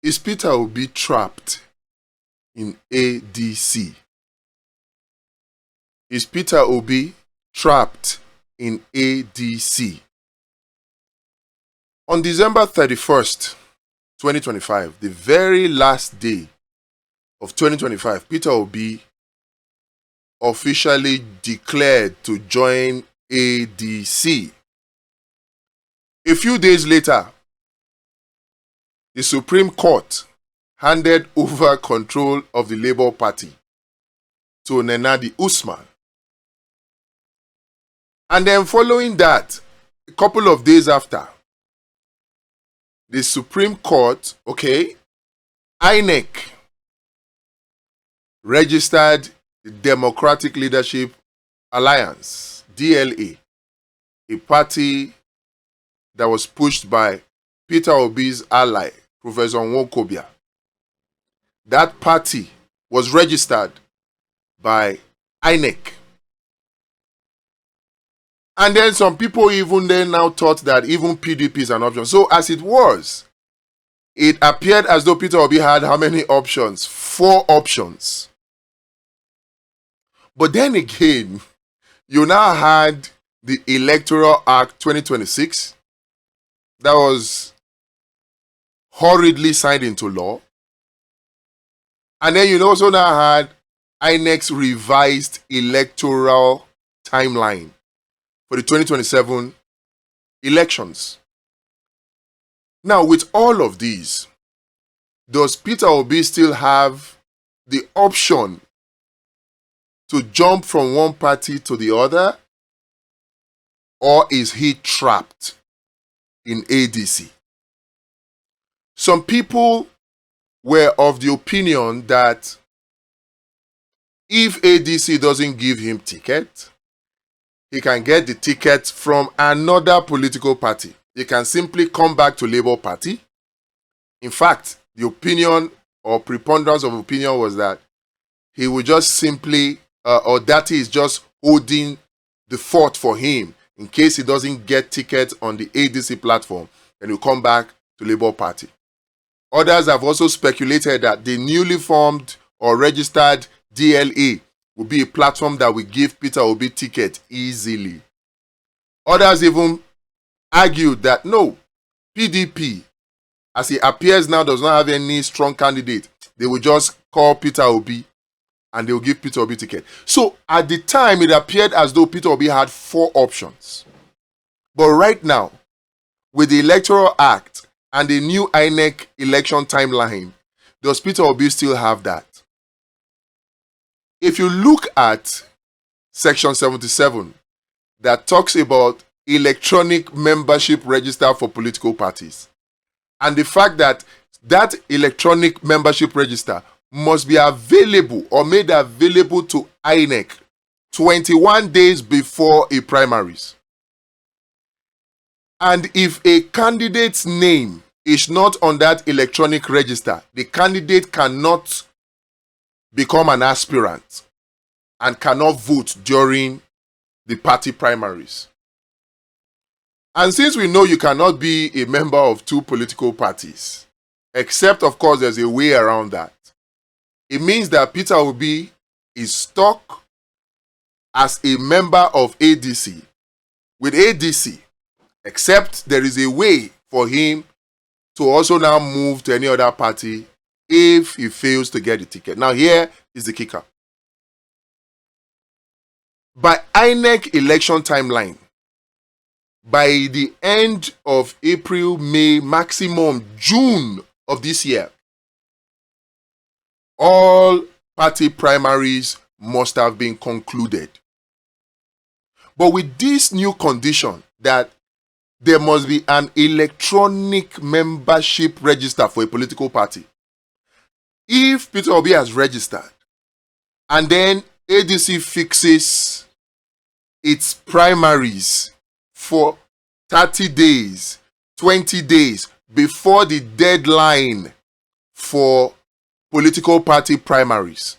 Is Peter Obi trapped in ADC? Is Peter Obi trapped in ADC? On December 31st, 2025, the very last day of 2025, Peter Obi officially declared to join ADC. A few days later, the Supreme Court handed over control of the Labour Party to Nenadi Usman. And then following that, a couple of days after, the Supreme Court, INEC, registered the Democratic Leadership Alliance, DLA, a party that was pushed by Peter Obi's ally, Professor Nwokobia. That party was registered by INEC. And then some people even then now thought that even PDP is an option. So as it was, it appeared as though Peter Obi had how many options? 4 options. But then again, you now had the Electoral Act 2026 that was hurriedly signed into law. And then you also now had INEC's revised electoral timeline for the 2027 elections. Now, with all of these, does Peter Obi still have the option to jump from one party to the other? Or is he trapped in ADC? Some people were of the opinion that if ADC doesn't give him ticket, he can get the ticket from another political party. He can simply come back to Labour Party. In fact, the opinion or preponderance of opinion was that he would just simply, or that he is just holding the fort for him in case he doesn't get tickets on the ADC platform, and he'll come back to Labour Party. Others have also speculated that the newly formed or registered DLA will be a platform that will give Peter Obi ticket easily. Others even argued that no, PDP, as he appears now, does not have any strong candidate. They will just call Peter Obi and they will give Peter Obi ticket. So at the time, it appeared as though Peter Obi had 4 options. But right now, with the Electoral Act and the new INEC election timeline, does Peter Obi still have that? If you look at Section 77 that talks about electronic membership register for political parties, and the fact that that electronic membership register must be available or made available to INEC 21 days before a primaries. And if a candidate's name is not on that electronic register, the candidate cannot become an aspirant and cannot vote during the party primaries. And since we know you cannot be a member of 2 political parties, except of course there's a way around that, it means that Peter Obi is stuck as a member of ADC with ADC, except there is a way for him to also now move to any other party if he fails to get the ticket. Now here is the kicker. By INEC election timeline, by the end of April, May, maximum June of this year, all party primaries must have been concluded. But with this new condition that there must be an electronic membership register for a political party, if Peter Obi has registered and then ADC fixes its primaries for 30 days, 20 days before the deadline for political party primaries,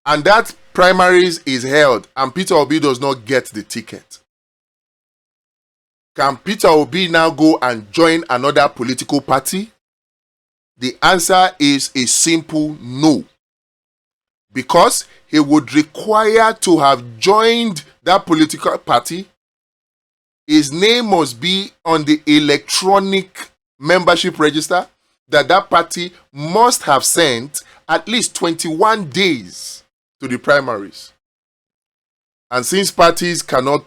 and that primaries is held and Peter Obi does not get the ticket, Can Peter Obi now go and join another political party? The answer is a simple no. Because he would require to have joined that political party. His name must be on the electronic membership register that party must have sent at least 21 days to the primaries. And since parties cannot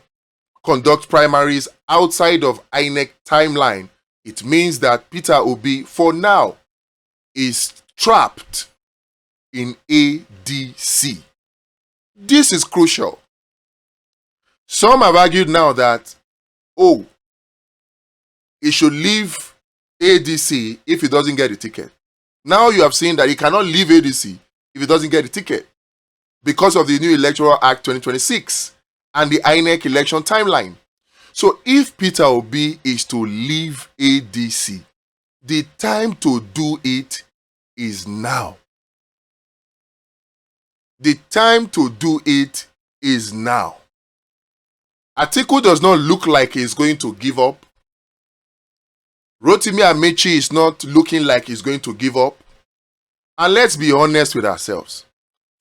conduct primaries outside of INEC timeline, it means that Peter Obi, for now, is trapped in ADC. This is crucial. Some have argued now that, he should leave ADC if he doesn't get a ticket. Now you have seen that he cannot leave ADC if he doesn't get a ticket because of the new Electoral Act 2026 and the INEC election timeline. So if Peter Obi is to leave ADC, the time to do it is now. The time to do it is now. Atiku does not look like he's going to give up. Rotimi Amechi is not looking like he's going to give up. And let's be honest with ourselves.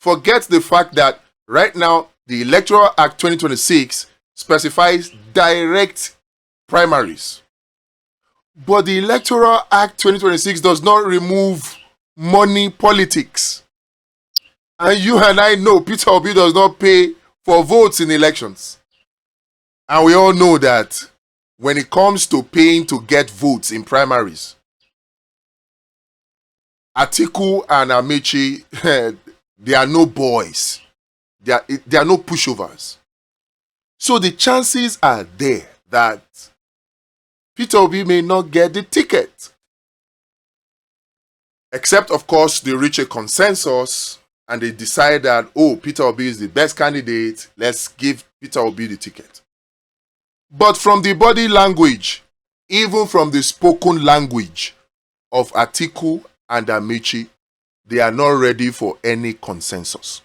Forget the fact that right now the Electoral Act 2026 specifies direct primaries. But the Electoral Act 2026 does not remove money politics. And you and I know Peter Obi does not pay for votes in elections. And we all know that when it comes to paying to get votes in primaries, Atiku and Amechi, they are no boys. They are no pushovers. So the chances are there that Peter Obi may not get the ticket. Except, of course, they reach a consensus and they decide that, Peter Obi is the best candidate. Let's give Peter Obi the ticket. But from the body language, even from the spoken language of Atiku and Amechi, they are not ready for any consensus.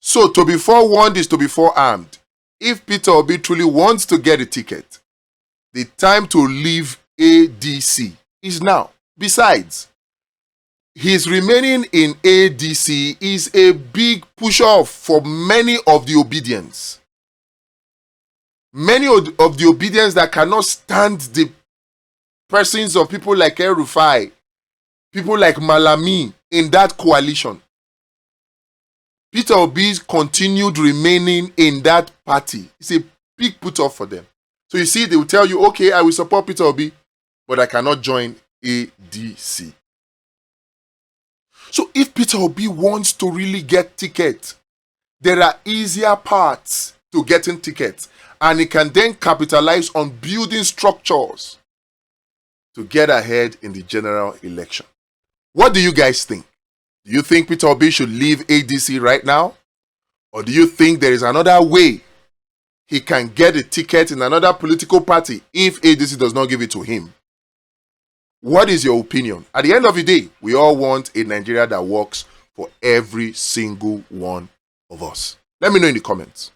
So to be forewarned is to be forearmed. If Peter Obi truly wants to get a ticket, the time to leave ADC is now. Besides, his remaining in ADC is a big push-off for many of the obedience. Many of the obedience that cannot stand the persons of people like El-Rufai, people like Malami in that coalition. Peter Obi's continued remaining in that party. It's a big put-off for them. So you see, they will tell you, okay, I will support Peter Obi, but I cannot join ADC. So if Peter Obi wants to really get ticket, there are easier paths to getting tickets. And he can then capitalize on building structures to get ahead in the general election. What do you guys think? Do you think Peter Obi should leave ADC right now? Or do you think there is another way he can get a ticket in another political party if ADC does not give it to him? What is your opinion? At the end of the day, we all want a Nigeria that works for every single one of us. Let me know in the comments.